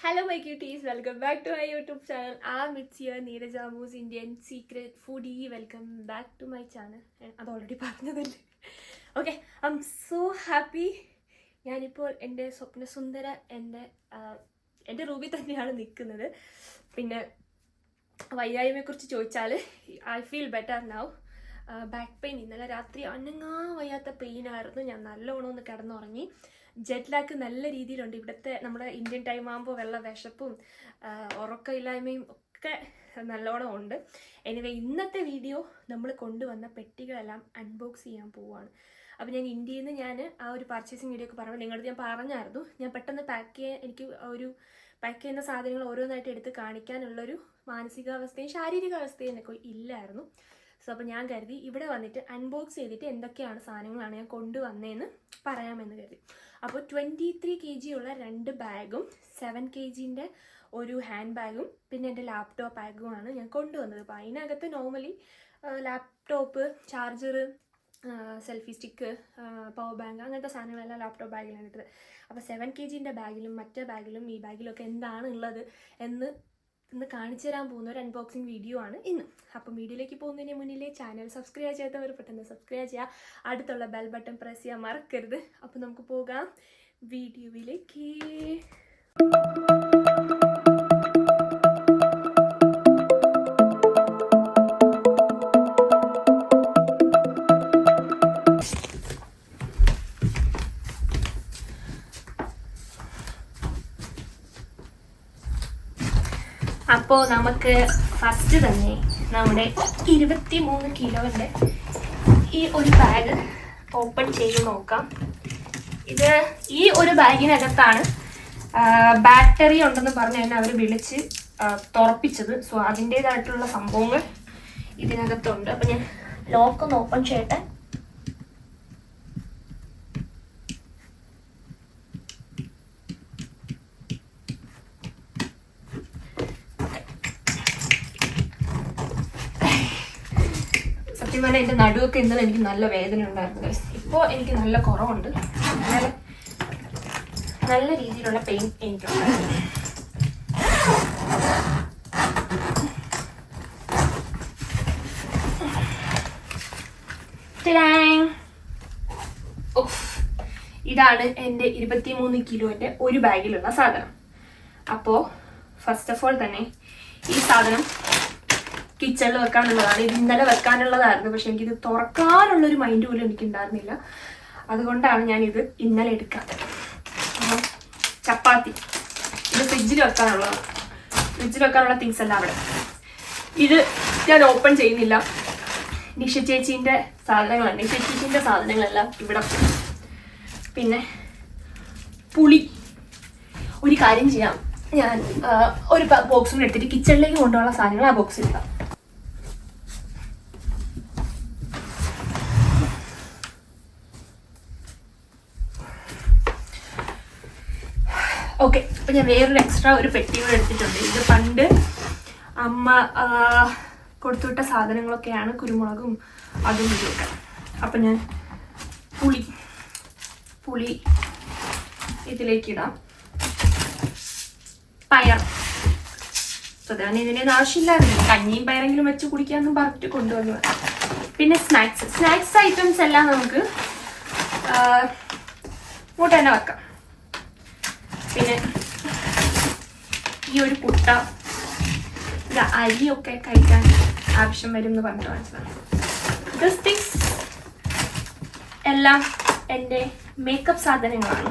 Hello my cuties, welcome back to my YouTube channel. It's here Neeraj Amu's Indian Secret Foodie. Welcome back to my channel. അത് already പറഞ്ഞതല്ലേ. Okay, I M so happy. ഞാനിപ്പോൾ എൻ്റെ സ്വപ്നസുന്ദര എൻ്റെ റൂമിൽ തന്നെയാണ് നിൽക്കുന്നത്. പിന്നെ വയ്യായ്മയെക്കുറിച്ച് ചോദിച്ചാൽ I feel better now. Back pain ഇന്നലെ രാത്രി അനങ്ങാ വയ്യാത്ത പെയിനായിരുന്നു. ഞാൻ നല്ലോണം ഒന്ന് കിടന്നുറങ്ങി. ജെറ്റ് ലാഗ് നല്ല രീതിയിലുണ്ട്. ഇവിടുത്തെ നമ്മുടെ ഇന്ത്യൻ ടൈം ആകുമ്പോൾ വെള്ള വിശപ്പും ഉറക്കമില്ലായ്മയും ഒക്കെ നല്ലോണം ഉണ്ട്. എനിവേ, ഇന്നത്തെ വീഡിയോ നമ്മൾ കൊണ്ടുവന്ന പെട്ടികളെല്ലാം അൺബോക്സ് ചെയ്യാൻ പോവുകയാണ്. അപ്പോൾ ഞാൻ ഇന്ത്യയിൽ നിന്ന് ആ ഒരു പർച്ചേസിങ് വീഡിയോ ഒക്കെ പറയുമ്പോൾ നിങ്ങളോട് ഞാൻ പറഞ്ഞായിരുന്നു, ഞാൻ പെട്ടെന്ന് എനിക്ക് പാക്ക് ചെയ്യുന്ന സാധനങ്ങൾ ഓരോന്നായിട്ട് എടുത്ത് കാണിക്കാനുള്ളൊരു മാനസികാവസ്ഥയും ശാരീരികാവസ്ഥയും എനിക്ക് ഇല്ലായിരുന്നു. സോ അപ്പോൾ ഞാൻ കരുതി ഇവിടെ വന്നിട്ട് അൺബോക്സ് ചെയ്തിട്ട് എന്തൊക്കെയാണ് സാധനങ്ങളാണ് ഞാൻ കൊണ്ടുവന്നതെന്ന് പറയാമെന്ന് കരുതി. അപ്പോൾ 23 kg ഉള്ള 2 ബാഗും 7 kgൻ്റെ ഒരു ഹാൻഡ് ബാഗും പിന്നെ എൻ്റെ ലാപ്ടോപ്പ് ബാഗുമാണ് ഞാൻ കൊണ്ടുവന്നത്. അപ്പോൾ അതിനകത്ത് normally laptop, charger, selfie stick, power bank അങ്ങനത്തെ സാധനങ്ങളെല്ലാം ലാപ്ടോപ്പ് ബാഗിലാണ് ഇട്ടത്. അപ്പോൾ 7 kgൻ്റെ ബാഗിലും മറ്റേ ബാഗിലും ഈ ബാഗിലൊക്കെ എന്താണ് ഉള്ളത് ഇന്ന് കാണിച്ചു തരാൻ പോകുന്ന ഒരു അൺബോക്സിങ് വീഡിയോ ആണ് ഇന്ന്. അപ്പം വീഡിയോയിലേക്ക് പോകുന്നതിന് മുന്നിലേ ചാനൽ സബ്സ്ക്രൈബ് ചെയ്യാത്തവർ പെട്ടെന്ന് സബ്സ്ക്രൈബ് ചെയ്യുക, അടുത്തുള്ള ബെൽ ബട്ടൺ പ്രസ് ചെയ്യാൻ മറക്കരുത്. അപ്പം നമുക്ക് പോകാം വീഡിയോയിലേക്ക്. അപ്പോൾ നമുക്ക് ഫസ്റ്റ് തന്നെ നമ്മുടെ 23 കിലോൻ്റെ ഈ ഒരു ബാഗ് ഓപ്പൺ ചെയ്ത് നോക്കാം. ഈ ഒരു ബാഗിനകത്താണ് ബാറ്ററി ഉണ്ടെന്ന് പറഞ്ഞ് തന്നെ അവർ വിളിച്ച് തുറപ്പിച്ചത്. സോ അതിൻ്റേതായിട്ടുള്ള സംഭവങ്ങൾ ഇതിനകത്തുണ്ട്. അപ്പം ഞാൻ ലോക്കൊന്ന് ഓപ്പൺ ചെയ്യട്ടെ. സത്യം പറഞ്ഞാൽ എൻ്റെ നടുവൊക്കെ ഇന്നലെ എനിക്ക് നല്ല വേദന ഉണ്ടായിരുന്നു. ഇപ്പോൾ എനിക്ക് നല്ല കുറവുണ്ട്. നല്ല രീതിയിലുള്ള പെയിൻ എനിക്കുണ്ടായിരുന്നു. ഇതാണ് എൻ്റെ 23 കിലോൻ്റെ ഒരു ബാഗിലുള്ള സാധനം. അപ്പോൾ ഫസ്റ്റ് ഓഫ് ഓൾ തന്നെ ഈ സാധനം കിച്ചണിൽ വെക്കാനുള്ളതാണ്. ഇത് ഇന്നലെ വെക്കാനുള്ളതായിരുന്നു, പക്ഷെ എനിക്കിത് തുറക്കാനുള്ളൊരു മൈൻഡ് പോലും എനിക്കുണ്ടായിരുന്നില്ല. അതുകൊണ്ടാണ് ഞാനിത് ഇന്നലെ എടുക്കാത്തത്. ചപ്പാത്തി ഇത് ഫ്രിഡ്ജിൽ വെക്കാനുള്ളതാണ്. ഫ്രിഡ്ജിൽ വെക്കാനുള്ള തിങ്സ് എല്ലാം അവിടെ. ഇത് ഞാൻ ഓപ്പൺ ചെയ്യുന്നില്ല. നിഷ ചേച്ചീൻ്റെ സാധനങ്ങളാണ്. നിഷ ചേച്ചീൻ്റെ സാധനങ്ങളെല്ലാം ഇവിടെ. പിന്നെ പുളി. ഒരു കാര്യം ചെയ്യാം, ഞാൻ ഒരു ബോക്സും എടുത്തിട്ട് കിച്ചണിലേക്ക് കൊണ്ടുപോകാനുള്ള സാധനങ്ങൾ ആ ബോക്സിൽ ഇടാം. ഓക്കെ, അപ്പം ഞാൻ വേറൊരു എക്സ്ട്രാ ഒരു പെട്ടി കൂടെ എടുത്തിട്ടുണ്ട്. ഇത് പണ്ട് അമ്മ കൊടുത്തുവിട്ട സാധനങ്ങളൊക്കെയാണ്, കുരുമുളകും അതും ഇതൊക്കെ. അപ്പം ഞാൻ പുളി ഇതിലേക്കിടാം. പയർ, ഞാൻ ഇതിനൊന്നും ആവശ്യമില്ലായിരുന്നു. കഞ്ഞിയും പയറെങ്കിലും വെച്ച് കുടിക്കാമെന്നും പറഞ്ഞിട്ട് കൊണ്ടുവന്നു. പിന്നെ സ്നാക്സ് ഐറ്റംസ് എല്ലാം നമുക്ക് ഇങ്ങോട്ട് തന്നെ വെക്കാം. പിന്നെ ഈ ഒരു കുട്ട, ഇത് അരിയൊക്കെ കഴിക്കാൻ ആവശ്യം വരും എന്ന് പറഞ്ഞിട്ട് മനസ്സിലാണ്. ദിസ് തിങ്സ് എല്ലാം എൻ്റെ മേക്കപ്പ് സാധനങ്ങളാണ്.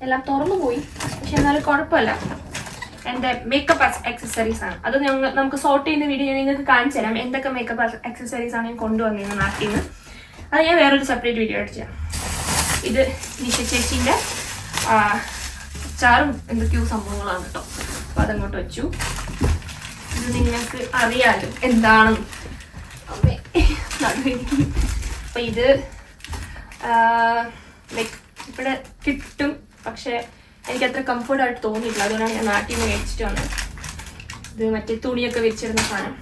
എല്ലാം തുറന്നു പോയി, പക്ഷെ എന്നാലും കുഴപ്പമില്ല. എൻ്റെ മേക്കപ്പ് ആക്സസറീസ് ആണ്. അത് നമുക്ക് സോർട്ട് ചെയ്യുന്ന വീഡിയോ നിങ്ങൾക്ക് കാണിച്ചു തരാം. എന്തൊക്കെ മേക്കപ്പ് ആക്സസറീസ് ആണ് ഞാൻ കൊണ്ടുവന്നത് നാട്ടിൽ നിന്ന്. അത് ഞാൻ വേറൊരു സെപ്പറേറ്റ് വീഡിയോ ആയിട്ട് ചെയ്യാം. ഇത് നിഷ ചേച്ചീൻ്റെ അച്ചാറും എന്തൊക്കെയോ സംഭവങ്ങളാണ് കേട്ടോ. അപ്പോൾ അതങ്ങോട്ട് വെച്ചു. ഇത് നിങ്ങൾക്ക് അറിയാലോ എന്താണ്. അപ്പം ഇത് ലൈക്ക് ഇവിടെ കിട്ടും, പക്ഷെ എനിക്ക് അത്ര കംഫർട്ടായിട്ട് തോന്നിയിട്ടില്ല. അതുകൊണ്ടാണ് ഞാൻ നാട്ടിൽ നിന്ന് മേടിച്ചിട്ട് വന്നത്. ഇത് മറ്റേ തുണിയൊക്കെ വെച്ചിരുന്ന സാധനം.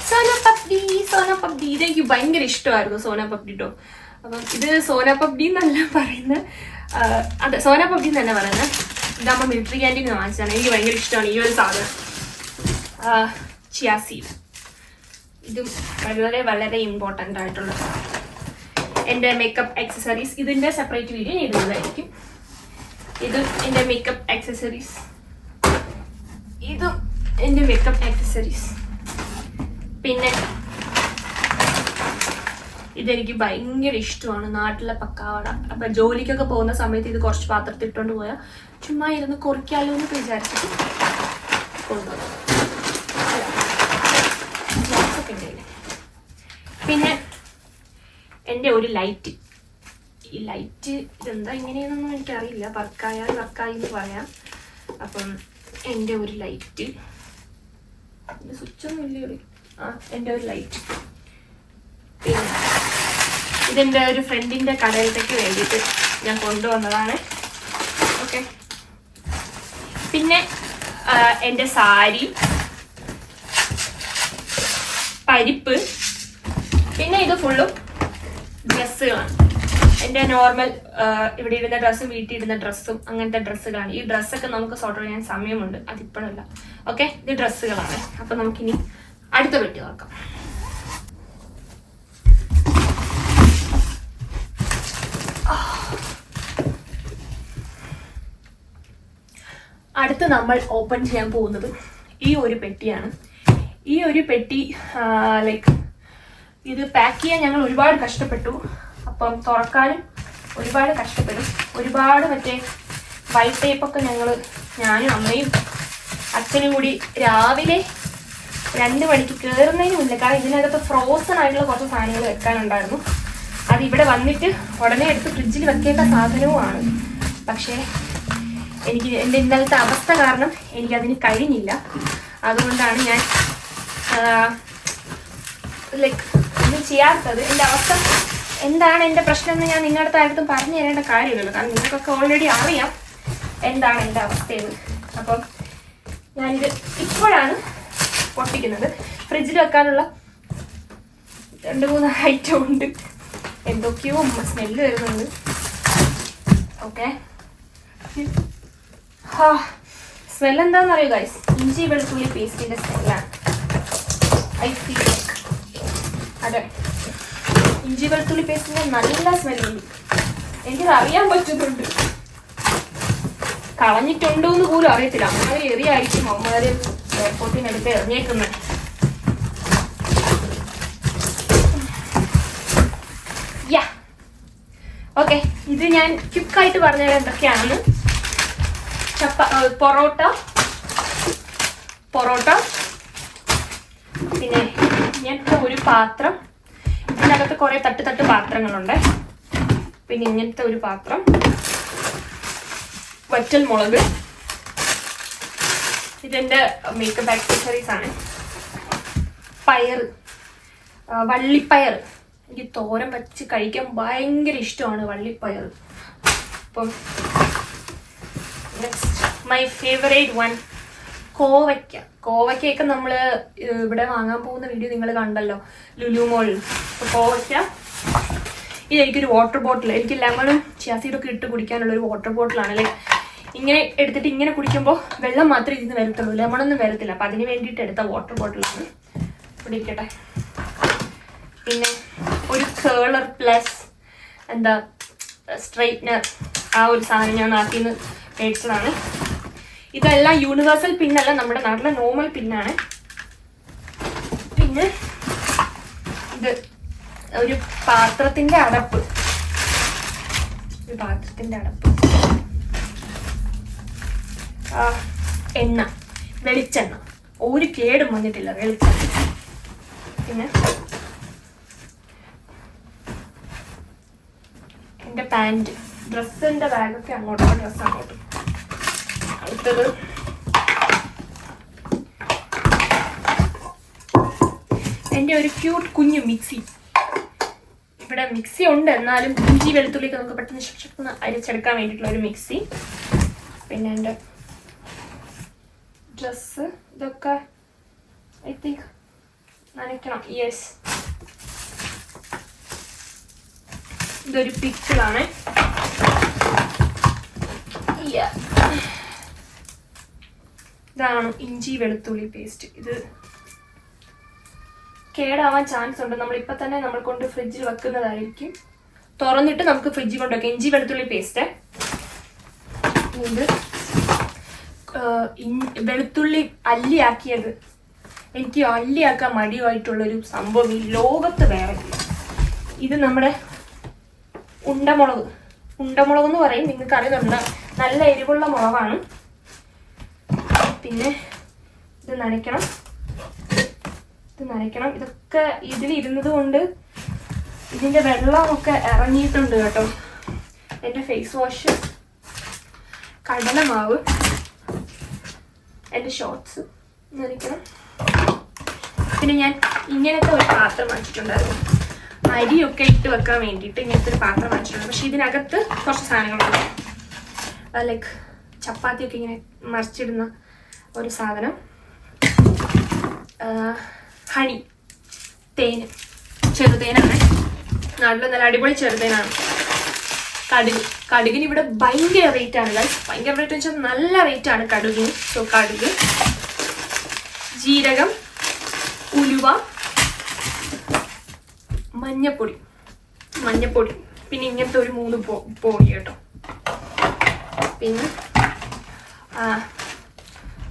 സോനാപപ്ഡി ഇതെനിക്ക് ഭയങ്കര ഇഷ്ടമായിരുന്നു. സോനാപപ്ഡി കേട്ടോ. അപ്പം ഇത് സോനാപപ്ഡി എന്നല്ല പറയുന്നത്, അതെ സോനാപപ്ഡി എന്ന് തന്നെ പറയുന്നത്. ഇതാകുമ്പോൾ മിലിറ്ററി ക്യാൻറ്റീൻ വാങ്ങിച്ചതാണ്. എനിക്ക് ഭയങ്കര ഇഷ്ടമാണ് ഈ ഒരു സാധനം. ചിയാ സീഡ്, ഇതും വളരെ വളരെ ഇമ്പോർട്ടൻ്റ് ആയിട്ടുള്ള എൻ്റെ മേക്കപ്പ് ആക്സസറീസ്. ഇതിൻ്റെ സെപ്പറേറ്റ് വീഡിയോ ഞാൻ ഇടുന്നതായിരിക്കും. ഇതും എൻ്റെ മേക്കപ്പ് ആക്സസറീസ്, ഇതും എൻ്റെ മേക്കപ്പ് ആക്സസറീസ്. പിന്നെ ഇതെനിക്ക് ഭയങ്കര ഇഷ്ടമാണ്, നാട്ടിലെ പക്കാവട. അപ്പം ജോലിക്കൊക്കെ പോകുന്ന സമയത്ത് ഇത് കുറച്ച് പാത്രത്തിൽ ഇട്ടുകൊണ്ട് പോയാൽ ചുമ്മാ ഇരുന്ന് കുറിക്കാലോ എന്ന് വിചാരിച്ചിട്ട് കൊണ്ടുപോകും. പിന്നെ എൻ്റെ ഒരു ലൈറ്റ്, ഈ ലൈറ്റ് ഇതെന്താ ഇങ്ങനെയാണെന്നൊന്നും എനിക്കറിയില്ല, വർക്കായാൽ വർക്കായി എന്ന് പറയാം. അപ്പം എൻ്റെ ഒരു ലൈറ്റ്, സ്വിച്ചൊന്നും ഇല്ല. എൻ്റെ ഒരു ലൈറ്റ്. പിന്നെ ഇതെൻ്റെ ഒരു ഫ്രണ്ടിൻ്റെ കടയിലേക്ക് വേണ്ടിയിട്ട് ഞാൻ കൊണ്ടുവന്നതാണ്. ഓക്കെ. പിന്നെ എൻ്റെ സാരി, പരിപ്പ്, പിന്നെ ഇത് ഫുള്ളും ഡ്രസ്സുകളാണ്. എൻ്റെ നോർമൽ ഇവിടെ ഇടുന്ന ഡ്രസ്സും വീട്ടിൽ ഇടുന്ന ഡ്രസ്സും അങ്ങനത്തെ ഡ്രസ്സുകളാണ്. ഈ ഡ്രസ്സൊക്കെ നമുക്ക് സോർട്ട് ചെയ്യാൻ സമയമുണ്ട്, അതിപ്പോഴല്ല. ഓക്കെ, ഇത് ഡ്രസ്സുകളാണ്. അപ്പം നമുക്കിനി അടുത്ത പെട്ടി നോക്കാം. അടുത്ത് നമ്മൾ ഓപ്പൺ ചെയ്യാൻ പോകുന്നത് ഈ ഒരു പെട്ടിയാണ്. ഈ ഒരു പെട്ടി ലൈക്ക് ഇത് പാക്ക് ചെയ്യാൻ ഞങ്ങൾ ഒരുപാട് കഷ്ടപ്പെട്ടു. അപ്പം തുറക്കാനും ഒരുപാട് കഷ്ടപ്പെടും. ഒരുപാട് മറ്റേ വൈറ്റ് ടേപ്പൊക്കെ ഞാനും അമ്മയും അച്ഛനും കൂടി രാവിലെ 2 മണിക്ക് കയറുന്നതിന് മുന്നേ, കാരണം ഇതിനകത്ത് ഫ്രോസൺ ആയിട്ടുള്ള കുറച്ച് സാധനങ്ങൾ വെക്കാനുണ്ടായിരുന്നു. അത് ഇവിടെ വന്നിട്ട് ഉടനെ എടുത്ത് ഫ്രിഡ്ജിൽ വെക്കേണ്ട സാധനവുമാണ്. പക്ഷേ എനിക്ക് എൻ്റെ ഇന്നലത്തെ അവസ്ഥ കാരണം എനിക്കതിന് കഴിഞ്ഞില്ല. അതുകൊണ്ടാണ് ഞാൻ ലൈക്ക് ഒന്നും ചെയ്യാത്തത്. എൻ്റെ അവസ്ഥ എന്താണ്, എൻ്റെ പ്രശ്നം എന്ന് ഞാൻ നിങ്ങളുടെ അടുത്തും പറഞ്ഞു തരേണ്ട കാര്യമില്ലല്ലോ, കാരണം നിങ്ങൾക്കൊക്കെ ഓൾറെഡി അറിയാം എന്താണ് എൻ്റെ അവസ്ഥയെന്ന്. അപ്പം ഞാനിത് ഇപ്പോഴാണ് പൊട്ടിക്കുന്നത്. ഫ്രിഡ്ജിൽ വെക്കാനുള്ള 2-3 ഐറ്റം ഉണ്ട്. എന്തൊക്കെയോ സ്മെല്ല് വരുന്നുണ്ട്. ഓക്കെ, സ്മെൽ എന്താണെന്നറിയോ ഗൈസ്? ഇഞ്ചി വെളുത്തുള്ളി പേസ്റ്റിൻ്റെ സ്മെല്ലാണ്. ഐ ഫീൽ ലൈക്ക് അതെ, ഇഞ്ചി വെളുത്തുള്ളി പേസ്റ്റിൻ്റെ നല്ല സ്മെല്ലുണ്ട്. എനിക്കത് അറിയാൻ പറ്റുന്നുണ്ട്. കളഞ്ഞിട്ടുണ്ടോ എന്ന് പോലും അറിയത്തില്ല. അമ്മമാരെ എറിയായിരിക്കും അമ്മമാര് എയർപോർട്ടിനടുത്ത് എറിഞ്ഞേക്കുന്നത്. യാ ഓക്കെ, ഇത് ഞാൻ ക്വിക്കായിട്ട് പറഞ്ഞുതരാം എന്തൊക്കെയാണെന്ന്. പൊറോട്ട, പിന്നെ ഇങ്ങനത്തെ ഒരു പാത്രം. ഇതിനകത്ത് കുറേ തട്ട് പാത്രങ്ങളുണ്ട്. പിന്നെ ഇങ്ങനത്തെ ഒരു പാത്രം, വറ്റൽ മുളക്. ഇതെൻ്റെ മേക്കപ്പ് ആക്സസറീസ് ആണ്. പയർ, വള്ളിപ്പയർ. എനിക്ക് തോരൻ വച്ച് കഴിക്കാൻ ഭയങ്കര ഇഷ്ടമാണ് വള്ളിപ്പയർ. അപ്പം നെക്സ്റ്റ് മൈ ഫേവറേറ്റ് വൺ, കോവയ്ക്കൊക്കെ നമ്മൾ ഇവിടെ വാങ്ങാൻ പോകുന്ന വീഡിയോ നിങ്ങൾ കണ്ടല്ലോ, ലുലു മോളിൽ. അപ്പോൾ കോവയ്ക്ക. ഇതെനിക്കൊരു വാട്ടർ ബോട്ടിൽ, എനിക്ക് ലെമണും ചിയാസീഡൊക്കെ ഇട്ട് കുടിക്കാനുള്ളൊരു വാട്ടർ ബോട്ടിലാണ്. ലൈക്ക് ഇങ്ങനെ എടുത്തിട്ട് ഇങ്ങനെ കുടിക്കുമ്പോൾ വെള്ളം മാത്രമേ ഇതിന് വരത്തുള്ളൂ, ലെമണൊന്നും വരത്തില്ല. അപ്പം അതിന് വേണ്ടിയിട്ട് എടുത്ത വാട്ടർ ബോട്ടിലാണ്. ഇവിടെ ഇരിക്കട്ടെ. പിന്നെ ഒരു കേളർ പ്ലസ് എന്താ സ്ട്രൈറ്റ്നർ, ആ ഒരു സാധനം ഞാൻ നാട്ടിൽ നിന്ന് മേടിച്ചതാണ്. ഇതെല്ലാം യൂണിവേഴ്സൽ പിന്നല്ല, നമ്മുടെ നാട്ടിലെ നോർമൽ പിന്നാണ്. പിന്നെ ഇത് ഒരു പാത്രത്തിൻ്റെ അടപ്പ്, എണ്ണ, വെളിച്ചെണ്ണ. ഒരു കേടും വന്നിട്ടില്ല വെളിച്ചെണ്ണ. പിന്നെ എൻ്റെ പാൻറ്, ഡ്രസ്സിൻ്റെ ബാഗൊക്കെ അങ്ങോട്ടും, ഡ്രസ്സ് അങ്ങോട്ടും. അടുത്തത് എൻ്റെ ഒരു ക്യൂട്ട് കുഞ്ഞു മിക്സി. ഇവിടെ മിക്സി ഉണ്ട്, എന്നാലും ഇഞ്ചി വെളുത്തുള്ളിക്ക് നമുക്ക് പെട്ടെന്ന് അരിച്ചെടുക്കാൻ വേണ്ടിയിട്ടുള്ള ഒരു മിക്സി. പിന്നെ എൻ്റെ ഡ്രസ്സ്, ഇതൊക്കെ ഐ തിങ്ക് നനയ്ക്കണം. യെസ്, ഇതൊരു പിക്കിളാണ്. ഇതാണ് ഇഞ്ചി വെളുത്തുള്ളി പേസ്റ്റ്. ഇത് കേടാവാൻ ചാൻസ് ഉണ്ട്. നമ്മളിപ്പോൾ തന്നെ നമ്മൾ കൊണ്ട് ഫ്രിഡ്ജിൽ വെക്കുന്നതായിരിക്കും. തുറന്നിട്ട് നമുക്ക് ഫ്രിഡ്ജിൽ കൊണ്ടുവയ്ക്കാം. ഇഞ്ചി വെളുത്തുള്ളി പേസ്റ്റ്. ഇത് വെളുത്തുള്ളി അല്ലിയാക്കിയത്. എനിക്ക് അല്ലിയാക്കാൻ മടിയായിട്ടുള്ളൊരു സംഭവം ഈ ലോകത്ത് വേറെ. ഇത് നമ്മുടെ ഉണ്ടമുളക് എന്ന് പറയും, നിങ്ങൾക്ക് അറിയുന്നുണ്ട്. നല്ല എരിവുള്ള മുളകാണ്. പിന്നെ ഇത് നനയ്ക്കണം. ഇതൊക്കെ ഇതിലിരുന്നത് കൊണ്ട് ഇതിൻ്റെ വെള്ളമൊക്കെ ഇറങ്ങിയിട്ടുണ്ട് കേട്ടോ. എൻ്റെ ഫേസ് വാഷ്, കടലമാവ്, എൻ്റെ ഷോർട്സ് നനയ്ക്കണം. പിന്നെ ഞാൻ ഇങ്ങനത്തെ ഒരു പാത്രം വാങ്ങിച്ചിട്ടുണ്ടായിരുന്നു, അരിയൊക്കെ ഇട്ട് വെക്കാൻ വേണ്ടിയിട്ട്. ഇങ്ങനത്തെ ഒരു പാത്രം വാങ്ങിച്ചിട്ടുണ്ട്. പക്ഷെ ഇതിനകത്ത് കുറച്ച് സാധനങ്ങളുണ്ട്. ലൈക്ക് ചപ്പാത്തിയൊക്കെ ഇങ്ങനെ മറിച്ചിടുന്ന ഒരു സാധനം, ഹണി, തേന്, ചെറുതേനാണ്. നാട്ടിൽ നല്ല അടിപൊളി ചെറുതേനാണ്. കടുകിന് ഇവിടെ ഭയങ്കര റേറ്റ് ആണ് ഗൈസ്. ഭയങ്കര റേറ്റ് എന്ന് വെച്ചാൽ നല്ല റേറ്റ് ആണ് കടുകിന്. സോ കടുക്, ജീരകം, ഉലുവ, മഞ്ഞപ്പൊടി, പിന്നെ ഇങ്ങനത്തെ ഒരു 3 പൊടി കേട്ടോ. പിന്നെ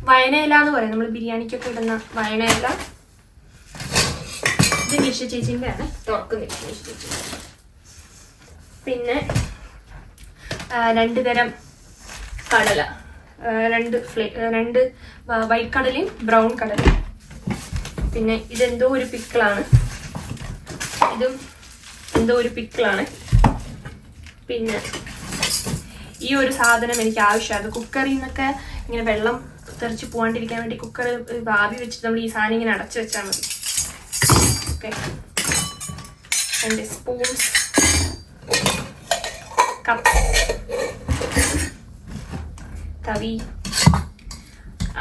വയനയില എന്ന് പറയും, നമ്മൾ ബിരിയാണിക്കൊക്കെ ഇടുന്ന വയനയില. ഇത് നിഷ ചേച്ചിൻ്റെ ആണ്, തുറക്കുന്നില്ല നിഷ ചേച്ചി. പിന്നെ 2 തരം കടല, 2 വൈറ്റ് കടലയും ബ്രൗൺ കടലയും. പിന്നെ ഇതെന്തോ ഒരു പിക്കിളാണ്. ഇതും എന്തോ ഒരു പിക്കിളാണ്. പിന്നെ ഈ ഒരു സാധനം എനിക്ക് ആവശ്യമാണ്. കുക്കറിൽ നിന്നൊക്കെ ഇങ്ങനെ വെള്ളം തെറിച്ച് പോകാണ്ടിരിക്കാൻ വേണ്ടി കുക്കർ ആവി വെച്ചിട്ട് നമ്മൾ ഈ സാധനം ഇങ്ങനെ അടച്ചു വെച്ചാൽ മതി. ഓക്കെ. എൻ്റെ സ്പൂൺസ്, കപ്പ്, തവി,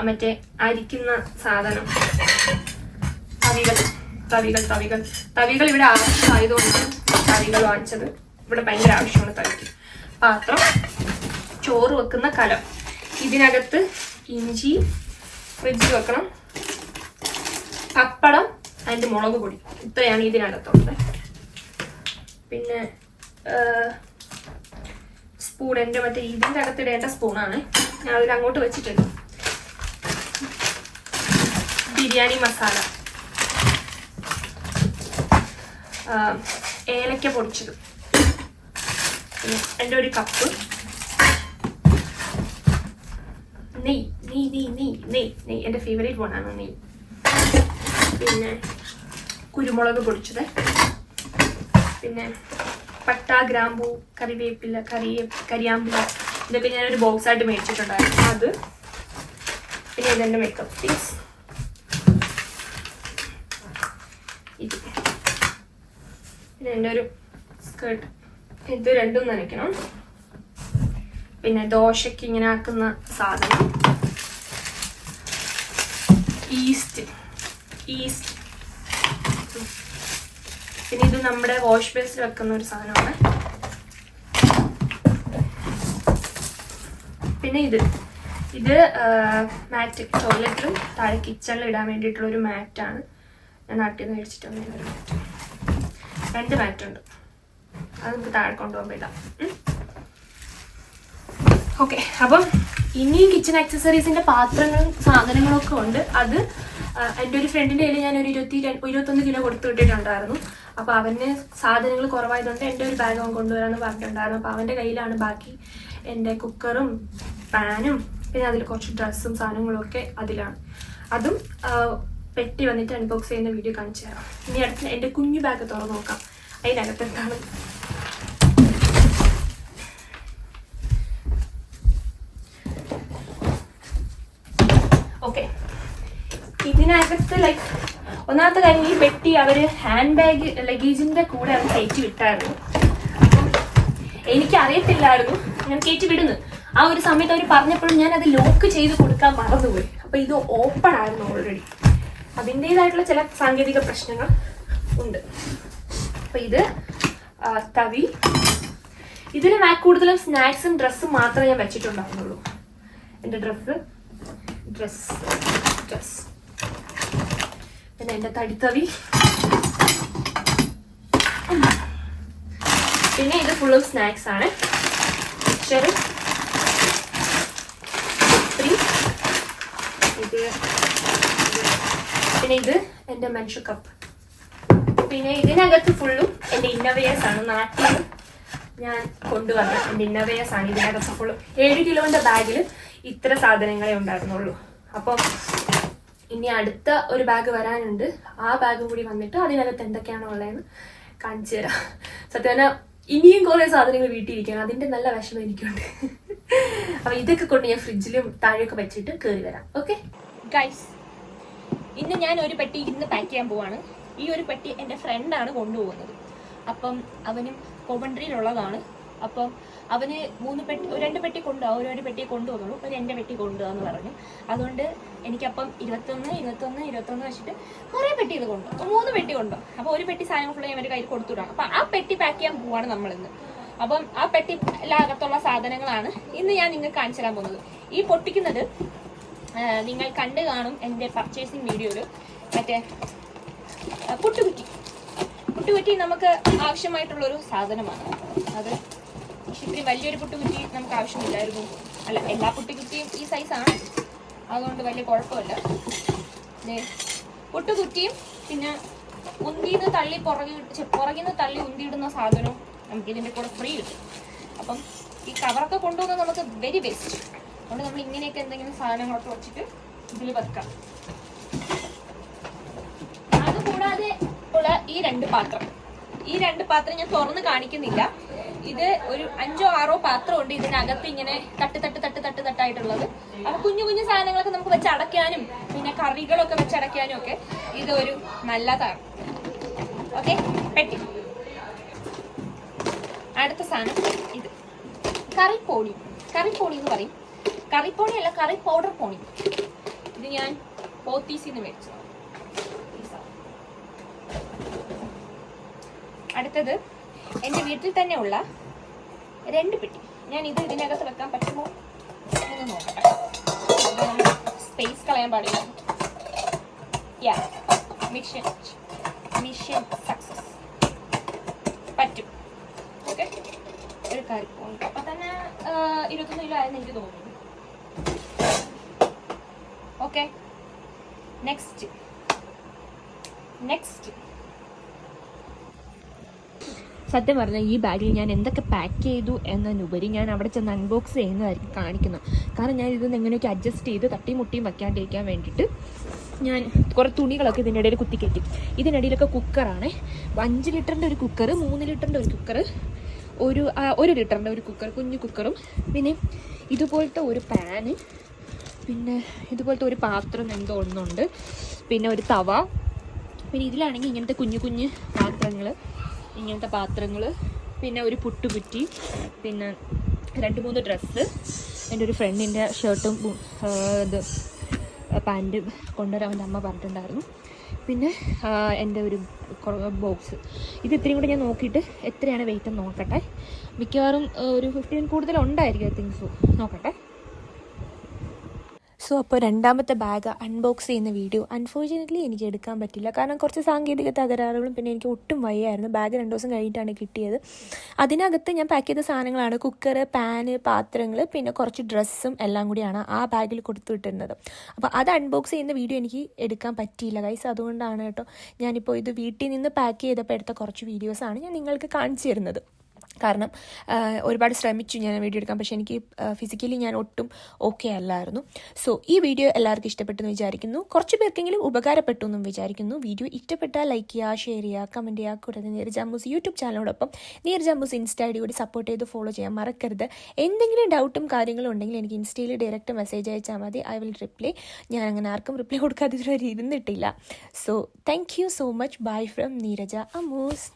മറ്റേ അരിക്കുന്ന സാധനം, തവികൾ ഇവിടെ ആവശ്യമായതുകൊണ്ടാണ് തവികൾ വാങ്ങിച്ചത്. ഇവിടെ ഭയങ്കര ആവശ്യമാണ് തവിക്ക്. പാത്രം, ചോറ് വെക്കുന്ന കലം, ഇതിനകത്ത് ഇഞ്ചി ഫ്രിഡ്ജിൽ വെക്കണം, പപ്പടം, അതിൻ്റെ മുളക് പൊടി, ഇത്രയാണ് ഇതിനകത്തുള്ളത്. പിന്നെ സ്പൂൺ, എൻ്റെ മറ്റേ ഇതിൻ്റെ അകത്തിടേണ്ട സ്പൂണാണ്, ഞാൻ അതിൽ അങ്ങോട്ട് വെച്ചിട്ടുണ്ട്. ബിരിയാണി മസാല, ഏലക്ക പൊടിച്ചത്, പിന്നെ എൻ്റെ ഒരു കപ്പ് നെയ്, എൻ്റെ ഫേവറേറ്റ് വണ്ണാണ് നെയ്. പിന്നെ കുരുമുളക് പൊടിച്ചത്, പിന്നെ പട്ട, ഗ്രാമ്പൂ, കറിവേപ്പില, കരിയാമ്പില, ഇതൊക്കെ ഞാനൊരു ബോക്സായിട്ട് മേടിച്ചിട്ടുണ്ടായിരുന്നു. അത് പിന്നെ ഇതെൻ്റെ മേക്കപ്പ് തിങ്സ്. ഇത് പിന്നെ എൻ്റെ ഒരു സ്കേർട്ട്, ഇത് രണ്ടും നനയ്ക്കണം. പിന്നെ ദോശയ്ക്ക് ഇങ്ങനെ ആക്കുന്ന സാധനം, ഈസ്റ്റ്. പിന്നെ ഇത് നമ്മുടെ വാഷ് ബേസിൽ വെക്കുന്ന ഒരു സാധനമാണ്. പിന്നെ ഇത് മാറ്റ്, ടോയ്ലറ്റിലും താഴെ കിച്ചണിൽ ഇടാൻ വേണ്ടിയിട്ടുള്ളൊരു മാറ്റാണ്. ഞാൻ നാട്ടിൽ നിന്ന് മേടിച്ചിട്ട് വന്നൊരു മാറ്റ്. 2 മാറ്റുണ്ട്, അത് നമുക്ക് താഴെ കൊണ്ടുപോകുമ്പോൾ ഇടാം. ഓക്കെ. അപ്പം ഇനിയും കിച്ചൺ ആക്സസറീസിൻ്റെ പാത്രങ്ങളും സാധനങ്ങളും ഒക്കെ ഉണ്ട്. അത് എൻ്റെ ഒരു ഫ്രണ്ടിൻ്റെ കയ്യിൽ ഞാനൊരു 21 കിലോ കൊടുത്തു വിട്ടിട്ടുണ്ടായിരുന്നു. അപ്പോൾ അവന് സാധനങ്ങൾ കുറവായതുകൊണ്ട് എൻ്റെ ഒരു ബാഗ് അവൻ കൊണ്ടുവരാമെന്ന് പറഞ്ഞിട്ടുണ്ടായിരുന്നു. അപ്പോൾ അവൻ്റെ കയ്യിലാണ് ബാക്കി എൻ്റെ കുക്കറും പാനും പിന്നെ അതിൽ കുറച്ച് ഡ്രസ്സും സാധനങ്ങളും ഒക്കെ അതിലാണ്. അതും പെട്ടി വന്നിട്ട് അൺബോക്സ് ചെയ്യുന്ന വീഡിയോ കാണിച്ചു തരാം. ഇനി അടുത്ത് എൻ്റെ കുഞ്ഞു ബാഗ് തുറന്ന് നോക്കാം അതിനകത്ത് എന്താണ്. ഓക്കെ. ഇതിനകത്ത് ലൈക്ക് ഒന്നാമത്തെ കാര്യം, ഈ പെട്ടി അവർ ഹാൻഡ് ബാഗ് ലഗേജിൻ്റെ കൂടെ അവർ കയറ്റി വിട്ടായിരുന്നു. അപ്പം എനിക്കറിയത്തില്ലായിരുന്നു ഞാൻ കയറ്റി വിടുന്നു. ആ ഒരു സമയത്ത് അവർ പറഞ്ഞപ്പോഴും ഞാൻ അത് ലോക്ക് ചെയ്ത് കൊടുക്കാൻ മറന്നുപോയി. അപ്പോൾ ഇത് ഓപ്പൺ ആയിരുന്നു ഓൾറെഡി. അതിൻ്റേതായിട്ടുള്ള ചില സാങ്കേതിക പ്രശ്നങ്ങൾ ഉണ്ട്. അപ്പോൾ ഇത് തവി. ഇതിന് കൂടുതലും സ്നാക്സും ഡ്രസ്സും മാത്രമേ ഞാൻ വെച്ചിട്ടുണ്ടായിരുന്നുള്ളൂ. എൻ്റെ ഡ്രസ്സ് ഡ്രസ്. പിന്നെ എൻ്റെ തടിത്തവി. പിന്നെ ഇത് ഫുള്ളും സ്നാക്സ് ആണ്. മിക്സ്ചർ, ഇത്, പിന്നെ ഇത് എൻ്റെ മെൻഷു കപ്പ്. പിന്നെ ഇതിനകത്ത് ഫുള്ളും എൻ്റെ ഇന്നവേഴ്സ് ആണ്. നാട്ടിൽ ഞാൻ കൊണ്ടുവന്ന എൻ്റെ ഇന്നവേഴ്സ് ആണ്. ഇതിനകത്ത് ഫുള്ളും 7 കിലോന്റെ ബാഗിൽ ഇത്ര സാധനങ്ങളെ ഉണ്ടായിരുന്നുള്ളൂ. അപ്പം ഇനി അടുത്ത ഒരു ബാഗ് വരാനുണ്ട്. ആ ബാഗും കൂടി വന്നിട്ട് അതിനകത്ത് എന്തൊക്കെയാണോ ഉള്ളതെന്ന് കാണിച്ചു തരാം. സത്യം പറഞ്ഞാൽ ഇനിയും കുറേ സാധനങ്ങൾ വീട്ടിലിരിക്കണം. അതിൻ്റെ നല്ല വിഷമം എനിക്കുണ്ട്. അപ്പം ഇതൊക്കെ കൊണ്ട് ഞാൻ ഫ്രിഡ്ജിലും താഴെയൊക്കെ വെച്ചിട്ട് കയറി വരാം. ഓക്കെ ഗൈസ്, ഇന്ന് ഞാൻ ഒരു പെട്ടി ഇന്ന് പാക്ക് ചെയ്യാൻ പോവാണ്. ഈ ഒരു പെട്ടി എൻ്റെ ഫ്രണ്ടാണ് കൊണ്ടുപോകുന്നത്. അപ്പം അവനും കോവൻട്രിയിലുള്ളതാണ്. അപ്പം അവന് 2 പെട്ടി കൊണ്ടുപോകാം. ഒരു പെട്ടിയെ കൊണ്ടുപോകുള്ളൂ. എൻ്റെ പെട്ടി കൊണ്ടുപോകാന്ന് പറഞ്ഞു. അതുകൊണ്ട് എനിക്കപ്പം 21 വെച്ചിട്ട് കുറേ പെട്ടി ഇത് കൊണ്ടുപോകും. 3 പെട്ടി കൊണ്ടുപോകും. അപ്പോൾ ഒരു പെട്ടി സാധനങ്ങൾ ഫുള്ള് ഞാൻ എൻ്റെ കയ്യിൽ കൊടുത്തുവിടാം. അപ്പം ആ പെട്ടി പാക്ക് ചെയ്യാൻ പോവാണ് നമ്മളിന്ന്. അപ്പം ആ പെട്ടി അകത്തുള്ള സാധനങ്ങളാണ് ഇന്ന് ഞാൻ നിങ്ങൾക്ക് കാണിച്ചു തരാൻ പോകുന്നത്. ഈ പൊട്ടിക്കുന്നത് നിങ്ങൾ കണ്ടു കാണും എൻ്റെ പർച്ചേസിങ് വീഡിയോയിൽ. മറ്റേ പുട്ടുകുറ്റി നമുക്ക് ആവശ്യമായിട്ടുള്ളൊരു സാധനമാണ്. അത് ഇത്തിരി വലിയൊരു പുട്ടുകുറ്റി നമുക്ക് ആവശ്യമില്ലായിരുന്നു. അല്ല, എല്ലാ പുട്ടുകുറ്റിയും ഈ സൈസാണ്, അതുകൊണ്ട് വലിയ കുഴപ്പമില്ല. പുട്ടുകുറ്റിയും പിന്നെ ഉന്തിന്ന് തള്ളി പുറകിന്ന് തള്ളി ഉന്തിയിടുന്ന സാധനവും നമുക്ക് ഇതിൻ്റെ കൂടെ ഫ്രീ കിട്ടും. അപ്പം ഈ കവറൊക്കെ കൊണ്ടുപോകുന്നത് നമുക്ക് വെരി വേസ്റ്റ്. അതുകൊണ്ട് നമ്മൾ ഇങ്ങനെയൊക്കെ എന്തെങ്കിലും സാധനങ്ങളൊക്കെ വെച്ചിട്ട് ഇതിൽ വെക്കാം. അതുകൂടാതെ ഉള്ള ഈ 2 പാത്രം ഞാൻ തുറന്ന് കാണിക്കുന്നില്ല. ഇത് ഒരു 5-6 പാത്രമുണ്ട് ഇതിനകത്ത്, ഇങ്ങനെ തട്ടായിട്ടുള്ളത്. അപ്പൊ കുഞ്ഞു സാധനങ്ങളൊക്കെ നമുക്ക് വെച്ചടയ്ക്കാനും പിന്നെ കറികളൊക്കെ വെച്ചടയ്ക്കാനും ഒക്കെ ഇത് ഒരു നല്ലതാണ്. ഓക്കെ, പെട്ടി. അടുത്ത സാധനം ഇത് കറിപ്പോണി എന്ന് പറയും. കറിപ്പോണി അല്ല, കറി പൗഡർ പോണി. ഇത് ഞാൻ പോത്തീസിന്ന് മേടിച്ചതാണ്. അടുത്തത് എൻ്റെ വീട്ടിൽ തന്നെ ഉള്ള 2 പെട്ടി. ഞാൻ ഇത് ഇതിനകത്ത് വെക്കാൻ പറ്റുമോ എന്ന് നോക്കട്ടെ. സ്പേസ് കളയാൻ പാടില്ല. Mission success. പറ്റും. ഓക്കെ, ഒരു കറിപ്പോണി. അപ്പൊ തന്നെ 21 കിലോ ആയെന്ന് എനിക്ക് തോന്നുന്നു. ഓക്കെ, നെക്സ്റ്റ് സത്യം പറഞ്ഞാൽ ഈ ബാഗിൽ ഞാൻ എന്തൊക്കെ പാക്ക് ചെയ്തു എന്നതിനുപരി ഞാൻ അവിടെ ചെന്ന് അൺബോക്സ് ചെയ്യുന്നതായിരിക്കും കാണിക്കുന്നത്. കാരണം ഞാൻ ഇതൊന്ന് എങ്ങനെയൊക്കെ അഡ്ജസ്റ്റ് ചെയ്ത് തട്ടിമുട്ടിയും വെക്കാണ്ടിരിക്കാൻ വേണ്ടിയിട്ട് ഞാൻ കുറേ തുണികളൊക്കെ ഇതിൻ്റെ ഇടയിൽ കുത്തിക്കയറ്റി. ഇതിനിടയിലൊക്കെ കുക്കറാണ്. 5 ലിറ്ററിൻ്റെ ഒരു കുക്കർ, 3 ലിറ്ററിൻ്റെ ഒരു കുക്കർ, 1 ലിറ്ററിൻ്റെ ഒരു കുക്കർ, കുഞ്ഞു കുക്കറും, പിന്നെ ഇതുപോലത്തെ ഒരു പാന്, പിന്നെ ഇതുപോലത്തെ ഒരു പാത്രം എന്തോ ഒന്നുണ്ട്, പിന്നെ ഒരു തവ, പിന്നെ ഇതിലാണെങ്കിൽ ഇങ്ങനത്തെ കുഞ്ഞു പാത്രങ്ങൾ, പിന്നെ ഒരു പുട്ടുകുറ്റി, പിന്നെ 2-3 ഡ്രസ്സ്, എൻ്റെ ഒരു ഫ്രണ്ടിൻ്റെ ഷർട്ടും ഇത് പാൻറ്റും കൊണ്ടുവരാൻ അവൻ്റെ അമ്മ പറഞ്ഞിട്ടുണ്ടായിരുന്നു. പിന്നെ എൻ്റെ ഒരു ബോക്സ്. ഇത് ഇത്രയും കൂടെ ഞാൻ നോക്കിയിട്ട് എത്രയാണ് വെയിറ്റ് എന്ന് നോക്കട്ടെ. മിക്കവാറും ഒരു 15 കൂടുതലുണ്ടായിരിക്കും, ഐ തിങ്ക് സോ. നോക്കട്ടെ. സോ അപ്പോൾ രണ്ടാമത്തെ ബാഗ് അൺബോക്സ് ചെയ്യുന്ന വീഡിയോ അൺഫോർച്യുനേറ്റ്ലി എനിക്ക് എടുക്കാൻ പറ്റില്ല. കാരണം കുറച്ച് സാങ്കേതിക തകരാറുകളും പിന്നെ എനിക്ക് ഒട്ടും വയ്യായിരുന്നു. ബാഗ് 2 ദിവസം കഴിഞ്ഞിട്ടാണ് കിട്ടിയത്. അതിനകത്ത് ഞാൻ പാക്ക് ചെയ്ത സാധനങ്ങളാണ് കുക്കർ, പാന്, പാത്രങ്ങൾ, പിന്നെ കുറച്ച് ഡ്രസ്സും എല്ലാം കൂടിയാണ് ആ ബാഗിൽ കൊടുത്തു വിട്ടിരുന്നത്. അപ്പോൾ അത് അൺബോക്സ് ചെയ്യുന്ന വീഡിയോ എനിക്ക് എടുക്കാൻ പറ്റിയില്ല ഗൈസ്. അതുകൊണ്ടാണ് കേട്ടോ ഞാനിപ്പോൾ ഇത് വീട്ടിൽ നിന്ന് പാക്ക് ചെയ്തപ്പോൾ എടുത്ത കുറച്ച് വീഡിയോസാണ് ഞാൻ നിങ്ങൾക്ക് കാണിച്ചു തരുന്നത്. കാരണം ഒരുപാട് ശ്രമിച്ചു ഞാൻ വീഡിയോ എടുക്കാൻ, പക്ഷേ എനിക്ക് ഫിസിക്കലി ഞാൻ ഒട്ടും ഓക്കെ അല്ലായിരുന്നു. സോ ഈ വീഡിയോ എല്ലാവർക്കും ഇഷ്ടപ്പെട്ടെന്ന് വിചാരിക്കുന്നു. കുറച്ച് പേർക്കെങ്കിലും ഉപകാരപ്പെട്ടു എന്നും വിചാരിക്കുന്നു. വീഡിയോ ഇഷ്ടപ്പെട്ടാൽ ലൈക്ക് ചെയ്യുക, ഷെയർ ചെയ്യുക, കമൻറ്റ് ചെയ്യുക. കൂടാതെ നീരജ് അമ്മൂസ് യൂട്യൂബ് ചാനലിനോടൊപ്പം നീരജ് അമ്മൂസ് ഇൻസ്റ്റ ഐഡി കൂടി സപ്പോർട്ട് ചെയ്ത് ഫോളോ ചെയ്യാൻ മറക്കരുത്. എന്തെങ്കിലും ഡൗട്ടും കാര്യങ്ങളും ഉണ്ടെങ്കിൽ എനിക്ക് ഇൻസ്റ്റയിൽ ഡയറക്റ്റ് മെസ്സേജ് അയച്ചാൽ മതി. I will reply. ഞാൻ അങ്ങനെ ആർക്കും റിപ്ലൈ കൊടുക്കാതെ ഇതുവരെ ഇരുന്നിട്ടില്ല. So thank you so much. Bye from Neeraja Ammu's.